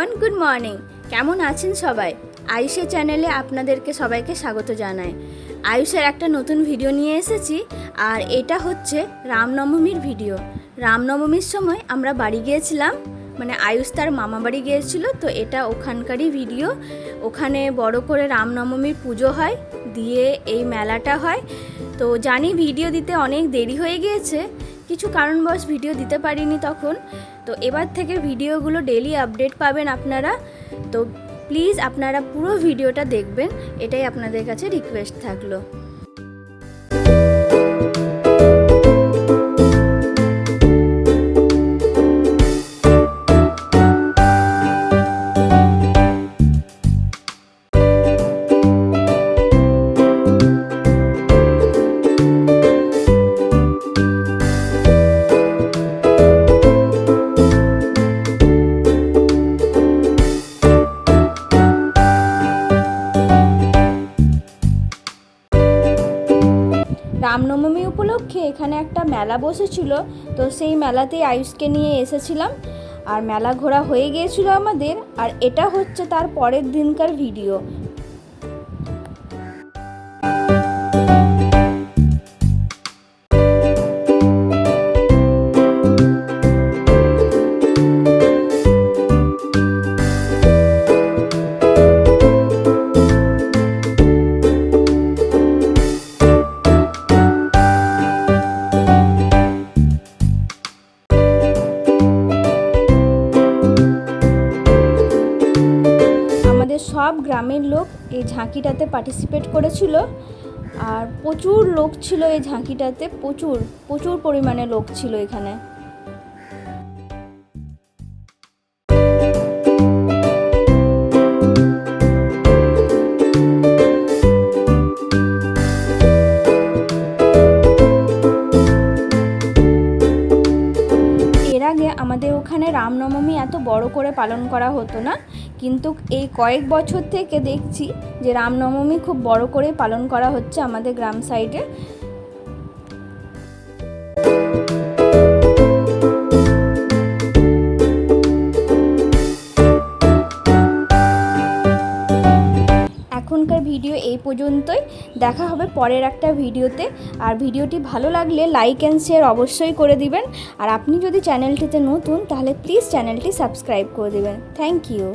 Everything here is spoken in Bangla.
Everyone, good morning. কেমন আছেন সবাই? আয়ুষের চ্যানেলে আপনাদেরকে সবাইকে স্বাগত জানাই। আয়ুষের একটা নতুন ভিডিও নিয়ে এসেছি, আর এটা হচ্ছে রামনবমীর ভিডিও। রামনবমীর সময় আমরা বাড়ি গিয়েছিলাম, মানে আয়ুষ তার মামা বাড়ি গিয়েছিল, তো এটা ওখানকারই ভিডিও। ওখানে বড় করে রামনবমীর পুজো হয়, দিয়ে এই মেলাটা হয়। তো জানি ভিডিও দিতে অনেক দেরি হয়ে গিয়েছে, কিছু কারণবশ ভিডিও দিতে পারিনি তখন। তো এবার থেকে ভিডিওগুলো ডেইলি আপডেট পাবেন আপনারা। তো প্লিজ আপনারা পুরো ভিডিওটা দেখবেন, এটাই আপনাদের কাছে রিকোয়েস্ট থাকলো। রামনবমী উপলক্ষে এখানে একটা মেলা বসেছিল, তো সেই মেলাতেই আয়ুষকে নিয়ে এসেছিলাম। আর মেলা ঘোরা হয়ে গিয়েছিল আমাদের, আর এটা হচ্ছে তার পরের দিনকার ভিডিও। সব গ্রামের লোক এই ঝাঁকিটাতে পার্টিসিপেট করেছিল, আর প্রচুর লোক ছিল এই ঝাঁকিটাতে, প্রচুর পরিমাণে লোক ছিল এখানে। এর আগে আমাদের ওখানে রামনবমী এত বড় করে পালন করা হতো না, কিন্তু এই কয়েক বছর থেকে দেখছি যে রামনবমী খুব বড় করে পালন করা হচ্ছে আমাদের গ্রাম সাইডে। এখনকার ভিডিও এই পর্যন্তই, দেখা হবে পরের একটা ভিডিওতে। আর ভিডিওটি ভালো লাগলে লাইক অ্যান্ড শেয়ার অবশ্যই করে দিবেন। আর আপনি যদি চ্যানেলটিতে নতুন, তাহলে প্লিজ চ্যানেলটি সাবস্ক্রাইব করে দেবেন। Thank you.